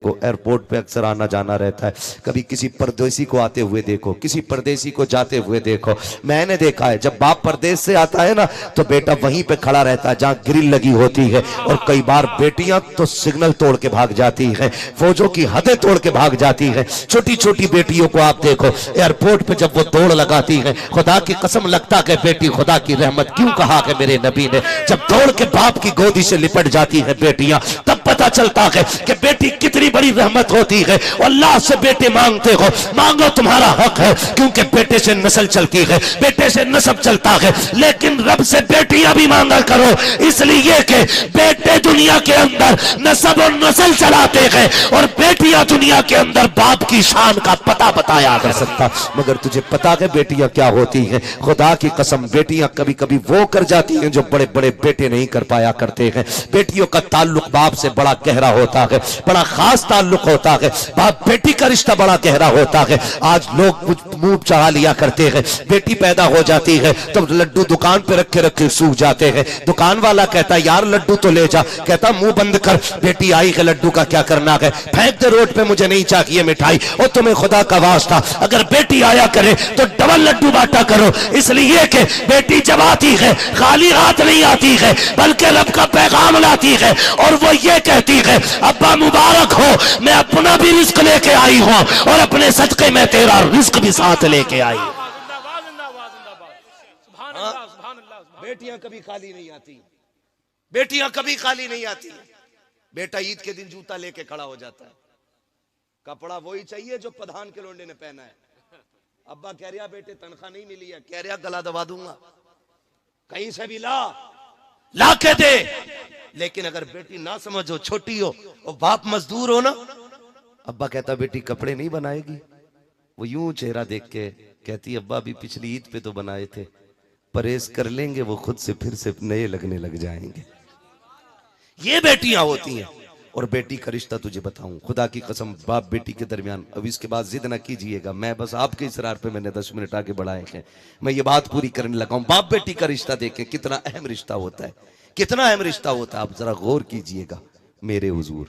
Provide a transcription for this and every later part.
को एयरपोर्ट पे अक्सर आना जाना रहता है, कभी किसी परदेसी को आते हुए देखो, किसी परदेसी को जाते हुए देखो। मैंने देखा है जब बाप परदेश से आता है ना तो बेटा वहीं पे खड़ा रहता है जहां ग्रिल लगी होती है, और कई बार बेटियां तो सिग्नल तोड़ के भाग जाती हैं, फौजों की हदें तोड़ के भाग जाती हैं। छोटी छोटी बेटियों को आप देखो एयरपोर्ट पे जब वो दौड़ लगाती है, खुदा की कसम लगता है बेटी खुदा की रहमत, क्यों कहा कि मेरे नबी ने जब दौड़ के बाप की गोदी से लिपट जाती है बेटियां, तब पता चलता है कि बेटी कितनी बड़ी रहमत होती है। अल्लाह से बेटे मांगते हो, मांगो तुम्हारा हक है, क्योंकि बेटे से नस्ल चलती है, बेटे से नस्ब चलता है। लेकिन रब से बेटियां भी मांगा करो, इसलिए कि बेटे दुनिया के अंदर नस्ब और नस्ल चलाते हैं, और बेटियां दुनिया के अंदर बाप की शान का पता बताया कर सकता। मगर तुझे पता है बेटियां क्या होती हैं? खुदा की कसम बेटियां कभी कभी वो कर जाती हैं जो बड़े बड़े बेटे नहीं कर पाया करते हैं। बेटियों का ताल्लुक बाप से बड़ा गहरा होता है, बड़ा खास ताल्लुक होता है, बाप बेटी का रिश्ता बड़ा गहरा होता है। आज लोग कुछ मुंह चढ़ा लिया करते हैं, बेटी पैदा हो जाती है तो लड्डू दुकान पे रखे रखे सूख जाते हैं। दुकान वाला कहता है यार लड्डू तो ले जा, कहता मुंह बंद कर, बेटी आई है लड्डू का क्या करना है, फेंक दे रोड पे, मुझे नहीं चाहिए मिठाई। और तुम्हें खुदा का वास्ता अगर बेटी आया करे तो डबल लड्डू बांटा करो, इसलिए कि बेटी जब आती है खाली हाथ नहीं आती है, बल्कि रब का पैगाम लाती है, और वो ये कहती है अब्बा मुबारक हो, मैं अपना भी रिस्क लेके आई हूं और अपने सदके में तेरा रिस्क भी साथ लेके आई। बेटियां कभी खाली नहीं आती, बेटियां कभी खाली नहीं आती। बेटा ईद के दिन जूता लेके खड़ा हो जाता है, कपड़ा वही चाहिए जो प्रधान के लोंडे ने पहना है। अब्बा कह रहा बेटे तनख्वाह नहीं मिली है, कह रहा गला दबा दूंगा, कहीं से भी ला के दे। लेकिन अगर बेटी ना समझो, छोटी हो और बाप मजदूर हो ना, अब्बा कहता बेटी कपड़े नहीं बनाएगी, वो यूं चेहरा देख के कहती अब्बा अभी पिछली ईद पे तो बनाए थे, परहेज कर लेंगे वो खुद से फिर से नए लगने लग जाएंगे। ये बेटियां होती हैं। और बेटी का रिश्ता तुझे बताऊं, खुदा की कसम बाप बेटी के दरमियान, अब इसके बाद जिद ना कीजिएगा, मैं बस आपके इसरार पे मैंने 10 मिनट आगे बढ़ाए हैं, मैं ये बात पूरी करने लगा हूं। बाप बेटी का रिश्ता देखें कितना अहम रिश्ता होता है, कितना अहम रिश्ता होता है, आप जरा गौर कीजिएगा। मेरे हुजूर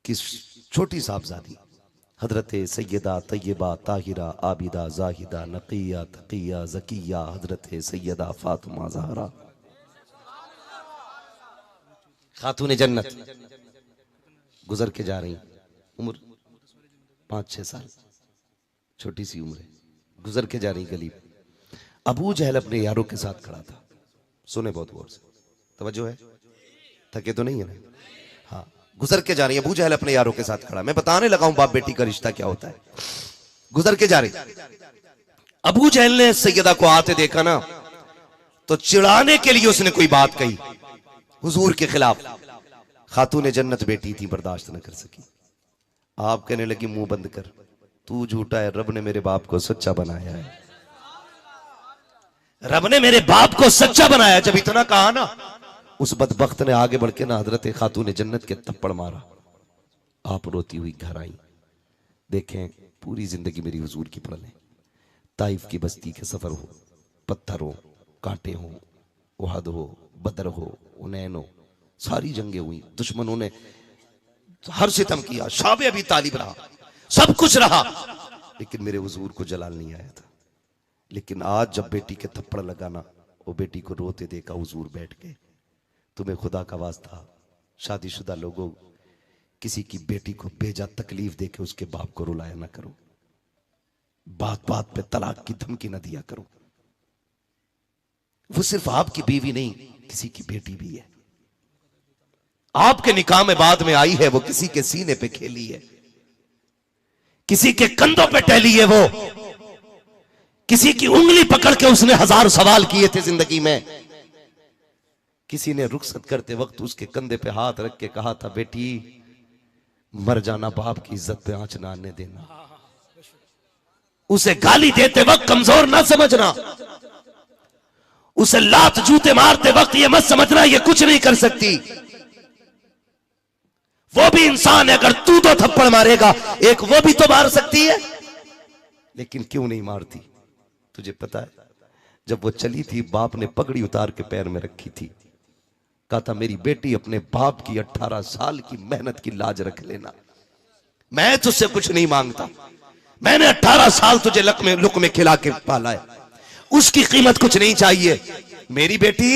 की छोटी साहबजादी हजरत सैयदा तैयबा ताहिरा आबिदा जाहिदा नकिया तकिया जकिया हजरत सैयदा फातिमा ज़हरा खातून जन्नत गुजर के जा रही, उम्र 5-6 साल, छोटी सी उम्र है, गुजर के जा रही गली। अबू जहल अपने यारों के साथ खड़ा था, सुने बहुत गौर से, तवज्जो है, थके तो नहीं है ना? हाँ, गुजर के जा रही है, अबू जहल अपने यारों के साथ खड़ा। मैं बताने लगा हूं बाप बेटी का रिश्ता क्या होता है। गुजर के जा रही, अबू जहल ने सैयदा को आते देखा ना तो चिढ़ाने के लिए उसने कोई बात कही हुजूर के खिलाफ। खातून जन्नत बेटी थी, बर्दाश्त न कर सकी। आप कहने लगी मुंह बंद कर, तू झूठा है, रब ने मेरे बाप को सच्चा बनाया है, रब ने मेरे बाप को सच्चा बनाया। जब इतना कहा ना, उस बदबख्त ने आगे बढ़ के ना हजरत खातून जन्नत के थप्पड़ मारा। आप रोती हुई घर आई। देखें पूरी जिंदगी मेरी हुजूर की पढ़ लें, ताइफ की बस्ती के सफर हो, पत्थर हो, कांटे हो, उहद हो, बदर हो, उनैन हो, सारी जंगें हुई, दुश्मनों ने हर सितम किया, शाबे अभी तालिब रहा, सब कुछ रहा, लेकिन मेरे हुजूर को जलाल नहीं आया था। लेकिन आज जब बेटी के थप्पड़ लगाना, वो बेटी को रोते देखा, हुजूर बैठ गए। तुम्हें खुदा का वास्ता शादीशुदा लोगों, किसी की बेटी को बेजा तकलीफ देके उसके बाप को रुलाया ना करो, बात बात पे तलाक की धमकी ना दिया करो। वो सिर्फ आपकी बीवी नहीं, किसी की बेटी भी है, आपके निकाह में बाद में आई है, वो किसी के सीने पे खेली है, किसी के कंधों पे टहली है, वो किसी की उंगली पकड़ के उसने 1000 सवाल किए थे जिंदगी में। किसी ने रुखसत करते वक्त उसके कंधे पे हाथ रख के कहा था बेटी मर जाना, बाप की इज्जत पे आंच ना आने देना। उसे गाली देते वक्त कमजोर ना समझना, उसे लात जूते मारते वक्त ये मत समझना ये कुछ नहीं कर सकती। वो भी इंसान है, अगर तू तो थप्पड़ मारेगा एक वो भी तो मार सकती है, लेकिन क्यों नहीं मारती? तुझे पता है जब वो चली थी, बाप ने पगड़ी उतार के पैर में रखी थी, कहा था मेरी बेटी अपने बाप की 18 साल की मेहनत की लाज रख लेना, मैं तुझसे कुछ नहीं मांगता, मैंने 18 साल तुझे लुक में खिला के पाला है, उसकी कीमत कुछ नहीं चाहिए। मेरी बेटी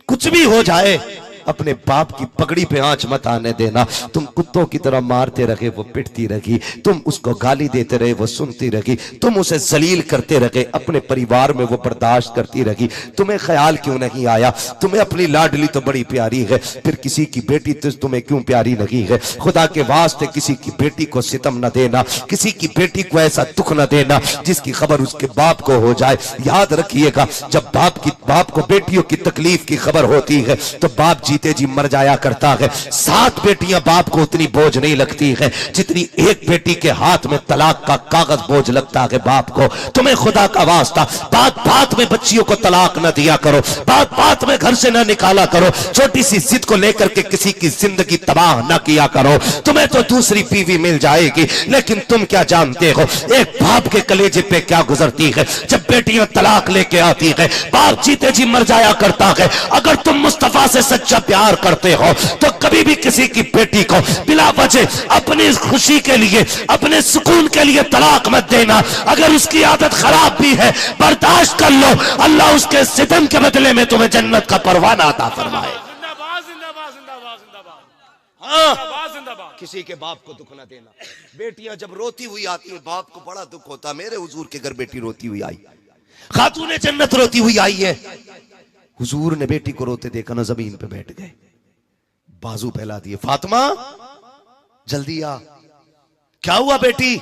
कुछ भी हो जाए अपने बाप की पगड़ी पे आंच मत आने देना। तुम कुत्तों की तरह मारते रहे वो पिटती रही, तुम उसको गाली देते रहे वो सुनती रही, तुम उसे जलील करते रहे, अपने परिवार में वो बर्दाश्त करती रही। तुम्हें ख्याल क्यों नहीं आया, तुम्हें अपनी लाडली तो बड़ी प्यारी है, फिर किसी की बेटी तो तुम्हें क्यों प्यारी नहीं है। खुदा के वास्ते किसी की बेटी को सितम न देना, किसी की बेटी को ऐसा दुख न देना जिसकी खबर उसके बाप को हो जाए। याद रखिएगा, जब बाप को बेटियों की तकलीफ की खबर होती है तो बाप जीते जी मर जाया करता है। 7 बेटियां बाप को उतनी बोझ नहीं लगती है जितनी एक बेटी के हाथ में तलाक का कागज बोझ लगता है बाप को। तुम्हें खुदा का वास्ता बात बात में बच्चियों को तलाक न दिया करो, बात बात में घर से न निकाला करो, छोटी सी जिद को लेकर के किसी की जिंदगी तबाह न किया करो। तुम्हें तो दूसरी बीवी मिल जाएगी, लेकिन तुम क्या जानते हो एक बाप के कलेजे पे क्या गुजरती है जब बेटियां तलाक लेके आती है। बाप जीते जी मर जाया करता है। अगर तुम मुस्तफा से सच्चा प्यार करते हो तो कभी भी किसी की बेटी को बिला वजह अपनी खुशी के लिए, अपने सुकून के लिए तलाक मत देना। अगर उसकी आदत खराब भी है बर्दाश्त कर लो, अल्लाह उसके सितम के बदले में तुम्हें जन्नत का परवाना अता फरमाए। हाँ, किसी के बाप को दुख ना देना। बेटियां जब रोती हुई आती हैं बाप को बड़ा दुख होता। मेरे हुजूर के घर बेटी रोती हुई आई, खातूने जन्नत रोती हुई आई है। हुजूर ने बेटी को रोते देखा ना, जमीन पे बैठ गए, बाजू फैला दिए, फातिमा जल्दी आ, क्या हुआ बेटी?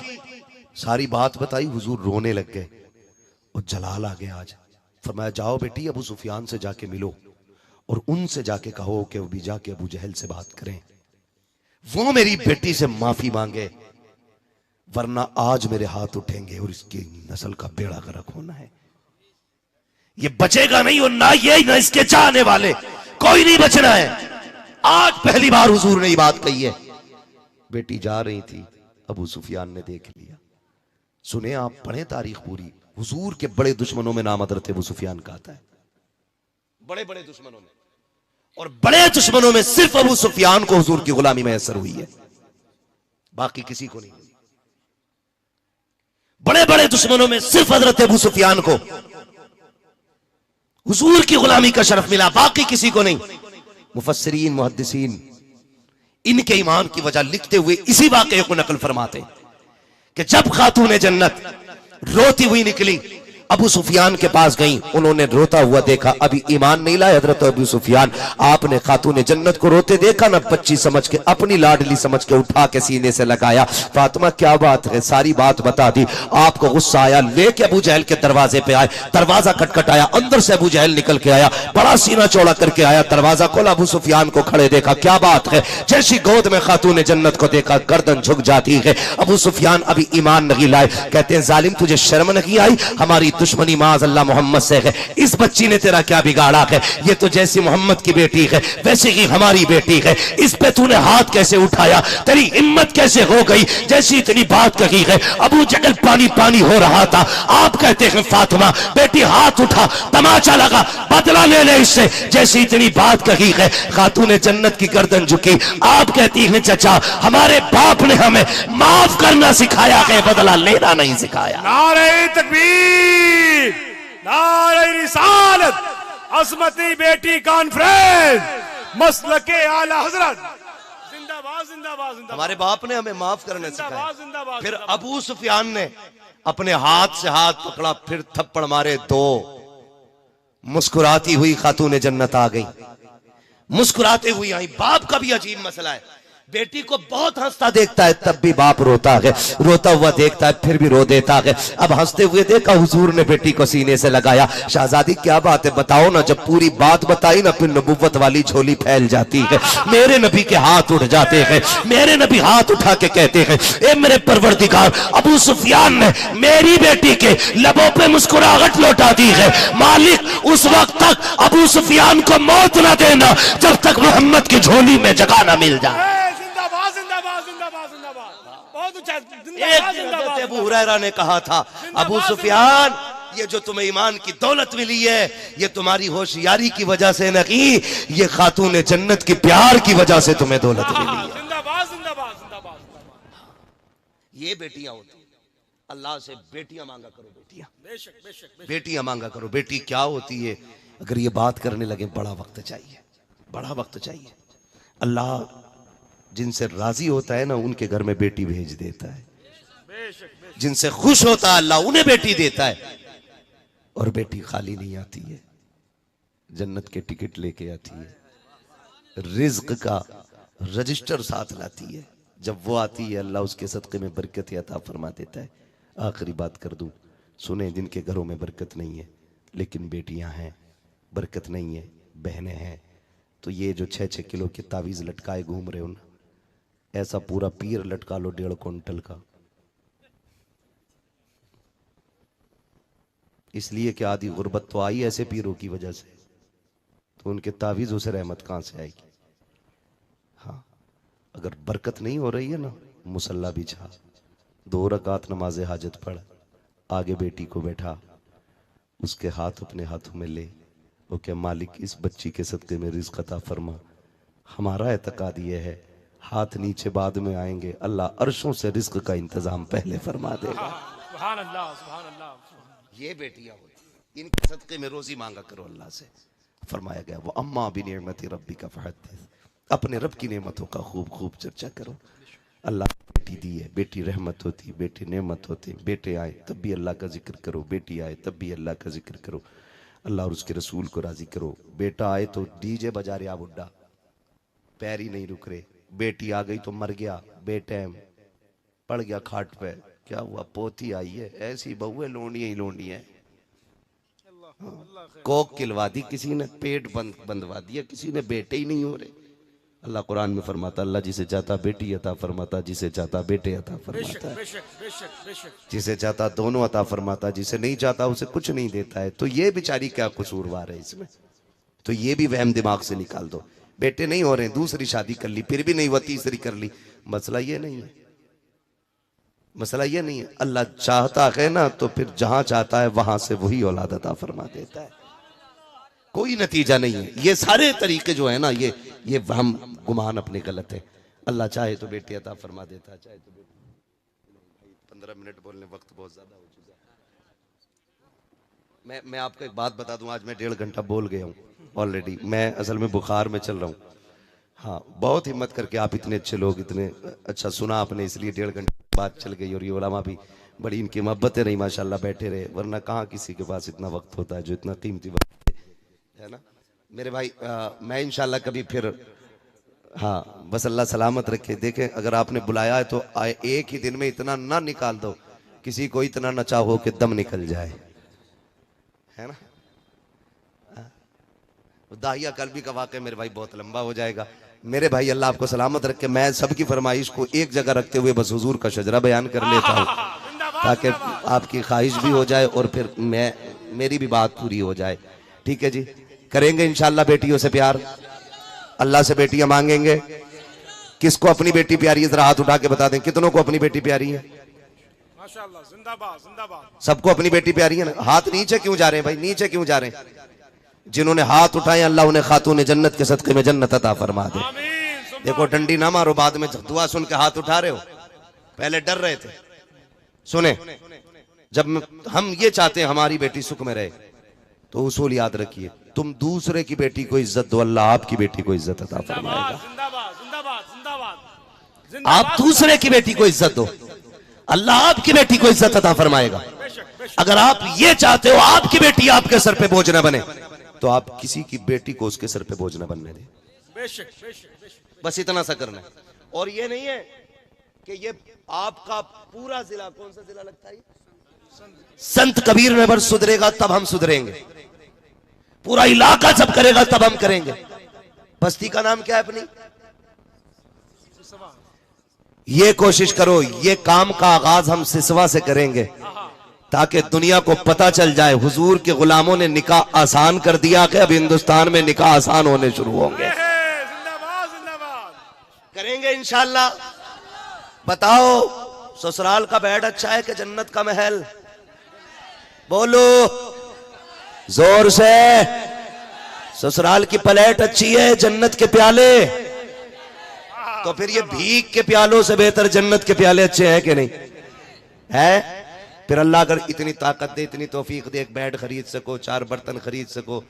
सारी बात बताई। हुजूर रोने लग गए और जलाल आ गया। आज फरमाया जाओ बेटी अबू सुफियान से जाके मिलो और उनसे जाके कहो कि वो भी जाके अबू जहल से बात करें, वो मेरी बेटी से माफी मांगे, वरना आज मेरे हाथ उठेंगे और इसकी नस्ल का बेड़ा गर्क होना है। ये बचेगा नहीं, और ना ये ना इसके चाहने वाले, कोई नहीं बचना है। आज पहली बार हुजूर ने ये बात कही है। बेटी जा रही थी, अबू सुफियान ने देख लिया। सुने आप, पढ़े तारीख पूरी, हुजूर के बड़े दुश्मनों में नाम हज़रत अबू सुफियान का आता है, बड़े बड़े दुश्मनों में, और बड़े दुश्मनों में सिर्फ अबू सुफियान को हुजूर की गुलामी मैसर हुई है, बाकी किसी को नहीं। बड़े बड़े दुश्मनों में सिर्फ हज़रत अबू सुफियान को हुजूर की गुलामी का शरफ मिला, बाकी किसी को नहीं। मुफस्सिरीन मुहद्दिसीन इनके ईमान की वजह लिखते हुए इसी वाक़े को नकल फरमाते कि जब खातूने जन्नत रोती हुई निकली, अबू सुफियान के पास गई, उन्होंने रोता हुआ देखा, अभी ईमान नहीं लाए हजरत अबू सुफियान। आपने खातूने जन्नत को रोते देखा ना, बच्ची समझ के, अपनी लाडली समझ के उठा के सीने से लगाया। फातिमा क्या बात है, सारी बात बता दी। आपको गुस्सा आया, लेके अबू जहल के दरवाजे पे आए, दरवाजा खटखटाया, अंदर से अबू जहल निकल के आया, बड़ा सीना चौड़ा करके आया, दरवाजा खोला, अबू सुफियान को खड़े देखा, क्या बात है। जैसी गोद में खातूने जन्नत को देखा गर्दन झुक जाती है। अबू सुफियान अभी ईमान नहीं लाए, कहते हैं जालिम तुझे शर्म नहीं आई, हमारी दुश्मनी माज अल्लाह मोहम्मद से है, इस बच्ची ने तेरा क्या बिगाड़ा है, ये तो जैसी मोहम्मद की बेटी है वैसे ही हमारी बेटी है, इस पे तूने हाथ कैसे उठाया, तेरी हिम्मत कैसे हो गई, जैसी इतनी बात कही है। अबू जहल पानी पानी हो रहा था। आप कहते हैं फातिमा बेटी हाथ उठा, तमाचा लगा, बदला ले ले इससे, जैसी इतनी बात कही है। खातूने जन्नत की गर्दन झुकी। आप कहती हैं चचा हमारे बाप ने हमें माफ करना सिखाया है, बदला लेना नहीं सिखाया। नारे तकबीर, नारे रिसालत, अज़मती बेटी कॉन्फ्रेंस, मसलके आला हजरत, जिंदाबाद जिंदाबाद जिंदाबाद। हमारे बाप ने हमें माफ करने सिखाया। जिंदाबाद। फिर अबू सुफियान ने अपने हाथ से हाथ पकड़ा, फिर थप्पड़ मारे 2। मुस्कुराती हुई खातूने जन्नत आ गई, मुस्कुराते हुई आई। बाप का भी अजीब मसला है, बेटी को बहुत हंसता देखता है तब भी बाप रोता है, रोता हुआ देखता है फिर भी रो देता है। अब हंसते हुए देखा, हुजूर ने बेटी को सीने से लगाया। शहजादी क्या बात है बताओ ना। जब पूरी बात बताई ना, फिर नबुव्वत वाली झोली फैल जाती है, मेरे नबी के हाथ उठ जाते हैं। मेरे नबी हाथ उठा के कहते हैं ए मेरे परवरदिगार, अबू सुफियान ने मेरी बेटी के लबों पे मुस्कुराहट लौटा दी है। मालिक उस वक्त तक अबू सुफियान को मौत ना देना जब तक मोहम्मद की झोली में जगह ना मिल जाए। एक दिन अबू हुरैरा ने कहा था, अबू सुफियान ये जो तुम्हें ईमान की दौलत मिली है ये तुम्हारी होशियारी की वजह से नहीं, ये खातून जन्नत की प्यार की वजह से तुम्हें दौलत मिली है। जिंदाबाद जिंदाबाद जिंदाबाद जिंदाबाद। ये बेटियां होती, अल्लाह से बेटियां मांगा करो, बेटियां बेशक बेशक बेशक। बेटियां मांगा करो। बेटी क्या होती है, अगर ये बात करने लगे बड़ा वक्त चाहिए, बड़ा वक्त चाहिए। अल्लाह जिनसे राजी होता है ना उनके घर में बेटी भेज देता है, बेशक बेशक। जिनसे खुश होता है अल्लाह उन्हें बेटी देता है। और बेटी खाली नहीं आती है, जन्नत के टिकट लेके आती है, रिज्क का रजिस्टर साथ लाती है। जब वो आती है अल्लाह उसके सदक़े में बरकत अता फरमा देता है। आखिरी बात कर दूं, सुने जिनके घरों में बरकत नहीं है लेकिन बेटियां हैं, बरकत नहीं है, बहनें हैं, तो ये जो 6-6 किलो के तावीज़ लटकाए घूम रहे हो ना, ऐसा पूरा पीर लटका लो 1.5 क्विंटल का, इसलिए कि आधी गुर्बत तो आई ऐसे पीरों की वजह से, तो उनके तावीज़ों से रहमत कहाँ से आएगी। हाँ, अगर बरकत नहीं हो रही है ना, मुसल्ला बिछा, 2 रकात नमाज हाजत पढ़, आगे बेटी को बैठा, उसके हाथ अपने हाथों में ले, वो क्या मालिक इस बच्ची के सदक़े में रिज़्क़ अता फरमा। हमारा एतकाद ये है हाथ नीचे बाद में आएंगे, अल्लाह अर्शों से रिज़्क़ का इंतज़ाम पहले फरमा देगा। सुभान अल्लाह सुभान अल्लाह। ये बेटियां होती, इनके सदक़े में रोजी मांगा करो अल्लाह से। फरमाया गया वो अम्मा बिनिअमति रब्बिका फहद्दिस, अपने रब की नेमतों का खूब खूब चर्चा करो। अल्लाह बेटी दी है, बेटी रहमत होती, बेटी नेमत होती, बेटे आए तब भी अल्लाह का जिक्र करो, बेटी आए तब भी अल्लाह का जिक्र करो, अल्लाह और उसके रसूल को राजी करो। बेटा आए तो डीजे बजा रहे, आप बुड्ढा पैर ही नहीं रुक रहे, बेटी आ गई तो मर गया, बेटैम पड़ गया खाट पे, क्या हुआ, पोती आई है, ऐसी बहुए लोंडियां ही लोंडियां। कोक किलवा दी किसी ने, पेट बंदवा दिया किसी ने, बेटे ही नहीं हो रहे। अल्लाह कुरान में फरमाता, अल्लाह जिसे चाहता बेटी अता फरमाता, जिसे चाहता बेटे अता फरमाता है, बेशक बेशक बेशक। जिसे चाहता दोनों अता फरमाता, जिसे नहीं चाहता उसे कुछ नहीं देता है। तो ये बेचारी क्या कसूरवार है इसमें, तो ये भी वहम दिमाग से निकाल दो। बेटे नहीं हो रहे, दूसरी शादी कर ली, फिर भी नहीं हुआ, तीसरी कर ली। मसला ये नहीं है, मसला ये नहीं है। अल्लाह चाहता है ना तो फिर जहां चाहता है वहां से वही औलाद अता फरमा देता है, कोई नतीजा नहीं है। ये सारे तरीके जो है ना, ये हम गुमान अपने गलत है। अल्लाह चाहे तो बेटी अता फरमा देता है, चाहे तो बेटी। 15 मिनट बोलने वक्त बहुत ज्यादा हो चुका है। मैं आपको एक बात बता दूं, आज मैं 1.5 घंटा बोल गया हूँ ऑलरेडी। मैं असल में बुखार में चल रहा हूँ। हाँ, बहुत हिम्मत करके आप इतने अच्छे लोग, इतने अच्छा सुना आपने, इसलिए 1.5 घंटे बात चल गई। और ये उलमा भी बड़ी इनकी मोहब्बतें रही माशाल्लाह, बैठे रहे, वरना कहाँ किसी के पास इतना वक्त होता है जो इतना कीमती वक्त है ना मेरे भाई। मैं इंशाल्लाह कभी फिर, हाँ बस अल्लाह सलामत रखे। देखें अगर आपने बुलाया है तो एक ही दिन में इतना ना निकाल दो, किसी को इतना नचा हो कि दम निकल जाए, है ना। दाहिया कल्बी का वाक़या मेरे भाई बहुत लंबा हो जाएगा। मेरे भाई अल्लाह आपको सलामत रखे। मैं सबकी फरमाइश को एक जगह रखते हुए बस हुजूर का शजरा बयान कर लेता हूँ, ताकि आपकी ख्वाहिश भी हो जाए और फिर मेरी भी बात पूरी हो जाए। ठीक है जी, करेंगे इंशाल्लाह बेटियों से प्यार, अल्लाह से बेटियां मांगेंगे। किसको अपनी बेटी प्यारी है, जरा हाथ उठा के बता दें, कितनों को अपनी बेटी प्यारी है? माशाअल्लाह, जिंदाबाद जिंदाबाद। सबको अपनी बेटी प्यारी है ना? हाथ नीचे क्यों जा रहे हैं भाई, नीचे क्यों जा रहे हैं? जिन्होंने हाथ उठाए अल्लाह उन्हें खातून जन्नत के सदक़े में जन्नत अता फरमा दे। देखो डंडी ना मारो, बाद में दुआ सुन के हाथ उठा रहे हो, पहले डर रहे थे। सुने, जब हम ये चाहते हैं हमारी बेटी सुख में रहे, तो उसूल याद रखिए, तुम दूसरे की बेटी को इज्जत दो, अल्लाह आपकी बेटी को इज्जत अता फरमाएगा। जिंदाबाद जिंदाबाद जिंदाबाद। आप दूसरे की बेटी को इज्जत दो, अल्लाह आपकी बेटी को इज्जत अता फरमाएगा। अगर आप ये चाहते हो आपकी बेटी आपके सर पे बोझ न बने, तो आप किसी की बेटी को उसके सर पे बोझ न बनने दें। बेशक बेशक बेशक। बस इतना सा करना है। और ये नहीं है कि ये आपका पूरा जिला, कौन सा जिला लगता है, संत कबीर नगर सुधरेगा तब हम सुधरेंगे, पूरा इलाका जब करेगा तब हम करेंगे। बस्ती का नाम क्या है अपनी? ये कोशिश करो, ये काम का आगाज हम सिसवा से करेंगे, ताकि दुनिया को पता चल जाए हुजूर के गुलामों ने निकाह आसान कर दिया कि अब हिंदुस्तान में निकाह आसान होने शुरू होंगे। जिंदाबाद जिंदाबाद। करेंगे इंशाल्लाह। बताओ ससुराल का बेड अच्छा है कि जन्नत का महल? बोलो जोर से। ससुराल की प्लेट अच्छी है, जन्नत के प्याले, तो फिर ये भीख के प्यालों से बेहतर जन्नत के प्याले अच्छे हैं कि नहीं है? फिर अल्लाह अगर इतनी ताकत दे, इतनी तौफीक दे, एक बेड खरीद सको, 4 बर्तन खरीद सको,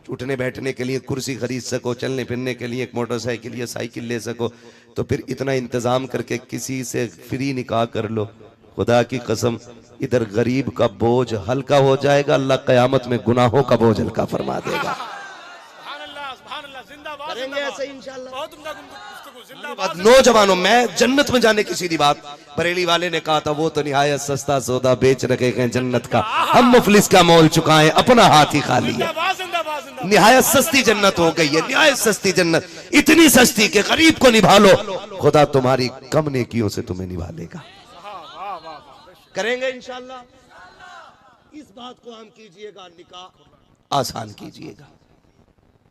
उठने बैठने के लिए कुर्सी खरीद सको, चलने फिरने के लिए एक मोटरसाइकिल या साइकिल ले सको, तो फिर इतना इंतजाम करके किसी से फ्री निकाह कर लो। खुदा की कसम इधर गरीब का बोझ हल्का हो जाएगा, अल्लाह कयामत में गुनाहों का बोझ हल्का फरमा देगा। सुभान अल्लाह, जिंदाबाद, करेंगे जिंदाबाद। ऐसे इंशाअल्लाह। बहुत उम्दा गुफ्तगू, जिंदाबाद। बात नौजवानों, मैं जन्नत में जाने की सीधी बात, बरेली वाले ने कहा था वो तो निहायत सस्ता सौदा बेच रखे हैं जन्नत का, हम मुफलिस का मोल चुकाएं, अपना हाथ ही खाली है। जिंदाबाद, जिंदाबाद, जिंदाबाद। निहायत सस्ती जन्नत हो गई है, निहायत सस्ती जन्नत, इतनी सस्ती कि गरीब को निभा लो, खुदा तुम्हारी कम नेकियों से तुम्हें निभा लेगा। वाह, वाह, वाह। करेंगे इंशाअल्लाह। इस बात को हम कीजिएगा, निकाह आसान कीजिएगा।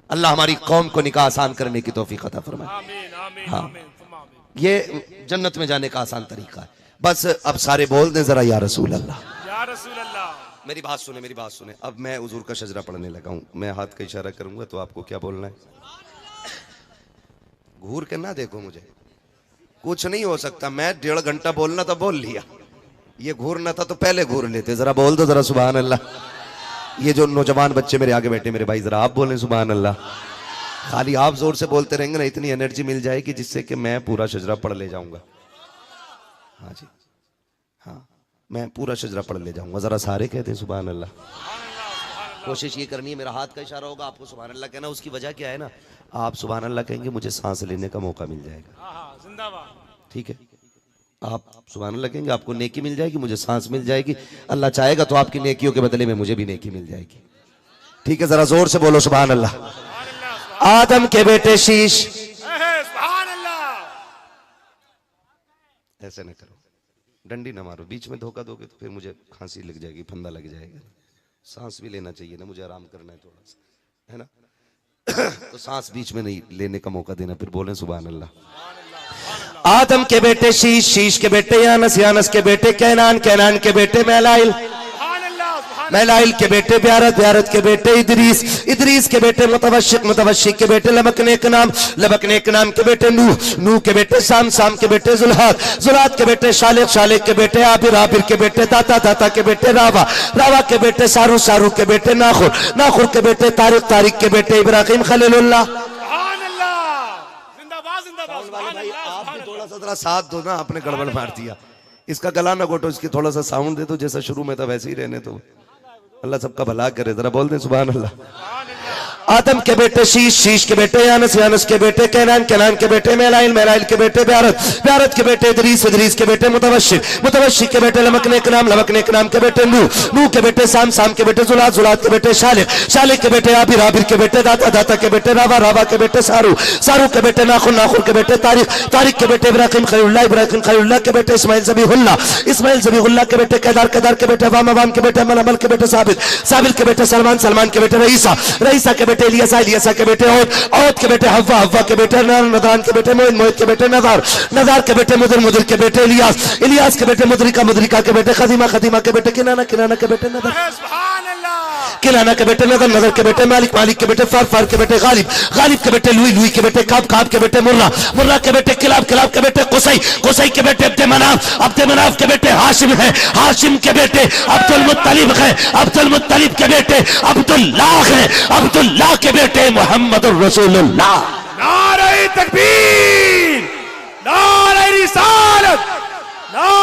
अल्लाह हमारी कौम को निकाह आसान करने की तौफीक अता फरमाए। आमीन, आमीन, हाँ। आमीन, तुम आमीन। ये जन्नत में जाने का आसान तरीका है। बस अब सारे बोल दें जरा या रसूल अल्लाह। या रसूल अल्लाह। मेरी बात सुने, मेरी बात सुने। अब मैं हुजूर का शजरा पढ़ने लगा हूं, मैं हाथ का इशारा करूंगा तो आपको क्या बोलना है? घूर के ना देखो मुझे, कुछ नहीं हो सकता। मैं 1.5 घंटा बोलना था, बोल लिया। ये घूरना था तो पहले घूर लेते। जरा बोल दो जरा सुभान अल्लाह। ये जो नौजवान बच्चे मेरे आगे बैठे मेरे भाई, जरा आप बोलें सुभान अल्लाह। खाली आप जोर से बोलते रहेंगे ना, इतनी एनर्जी मिल जाएगी जिससे कि मैं पूरा शजरा पढ़ ले जाऊंगा। हाँ जी, हाँ, मैं पूरा शजरा पढ़ ले जाऊंगा। जरा सारे कहते हैं सुभान अल्लाह। कोशिश ये करनी है, मेरा हाथ का इशारा होगा, आपको सुभान अल्लाह कहना। उसकी वजह क्या है ना, आप सुभान अल्लाह कहेंगे मुझे सांस लेने का मौका मिल जाएगा। हाँ, जिंदाबाद। ठीक है, आप सुभान अल्लाह कहेंगे, आपको नेकी मिल जाएगी, मुझे सांस मिल जाएगी। अल्लाह चाहेगा तो आपकी नेकियों के बदले में मुझे भी नेकी मिल जाएगी। ठीक है, जरा जोर से बोलो सुभान अल्लाह। आदम के बेटे शीश, सुभान अल्लाह। ऐसे न करो, डंडी ना मारो, बीच में धोखा दोगे तो फिर मुझे खांसी लग जाएगी, फंदा लग जाएगा। सांस भी लेना चाहिए ना, मुझे आराम करना है थोड़ा सा, है ना? तो सांस बीच में नहीं लेने का मौका देना। फिर बोलें सुभान अल्लाह। आदम के बेटे शीश, शीश के बेटे यानस, यानस के बेटे कैनान, कैनान के बेटे मैलाइल, मैलाइल के बेटे ब्यारत, ब्यारत के बेटे इदरीस, इदरीस के बेटे मुतवशिक, मुतवशिक के बेटे लबकने के नाम, लबकने के नाम के बेटे नूह, नूह के बेटे साम, साम के बेटे जुल्हाद, जुल्हाद के बेटे शालिक, शालिक के बेटे आबिर, आबिर के बेटे दाता, दाता के बेटे रावा, रावा के बेटे सारू, सारू के बेटे नाखुर, नाखुर के बेटे तारिक, तारिक के बेटे इब्राहिम खलीलुल्लाह। आप भी थोड़ा सा जरा साथ दो ना, आपने गड़बड़ मार दिया। इसका गला ना घोटो, इसकी थोड़ा सा साउंड दे दो, जैसा शुरू में था वैसे ही रहने दो। अल्लाह सबका भला करे, जरा बोल दे सुभान अल्लाह। आदम के बेटे शीश, शीश के बेटे यानस, यानस के बेटे कैनान, कैनान के बेटे मैलाइल, मैलाइल के बेटे ब्यारत, ब्यारत के बेटे इदरीस, इदरीस के बेटे मुतवशिक, मुतवशिक के बेटे लबकने के नाम, लबकने के नाम के बेटे नूह, नूह के बेटे साम, साम के बेटे जुलाद, जुलाद के बेटे शालिक, शालिक के बेटे आबिर, आबिर के बेटे दाता, दाता के बेटे रावा, रावा के बेटे सारू, सारू के बेटे नाखुर, नाखुर के बेटे तारिक, तारिक के बेटे इब्राहिम खलीलुल्लाह, इब्राहिम खलीलुल्लाह के बेटे इस्माइल ज़बीहुल्लाह, इस्माइल ज़बीहुल्लाह के बेटे केदार, केदार के बेटे वाम, वाम के बेटे अमल, अमल के बेटे साबित, साबित के बेटे सलमान, सलमान के बेटे रईसा, रईसा के बेटे इलियासा, इलियासा के बेटे औद, औद के बेटे हव्वा, हव्वा के बेटे नदान के बेटे मोइन, मोइन के बेटे नदार, नदार के बेटे मुदर, मुदर के बेटे इलियास, इलियास के बेटे मुदरिका, मुदरिका के बेटे खदीमा, खदीमा के बेटे किनाना, किनाना के बेटे नदर, किनाना के बेटे नदर, नदर के बेटे मालिक, मालिक के बेटे फार, फार के बेटे गालिब, गालिब के बेटे लुई, लुई के बेटे काब, काब के बेटे मुर्रा, मुर्रा के बेटे किलाब, किलाब के बेटे कुसई, कुसई के बेटे अब्दे मनाफ, अब्दे मनाफ के बेटे हाशिम है, हाशिम के बेटे अब्दुल मुत्तलिब है, अब्दुल मुत्तलिब के बेटे अब्दुल्लाह है, अब्दुल्लाह के बेटे मुहम्मदुर रसूलुल्लाह। नारे तकबीर, नारे रिसालत, नारे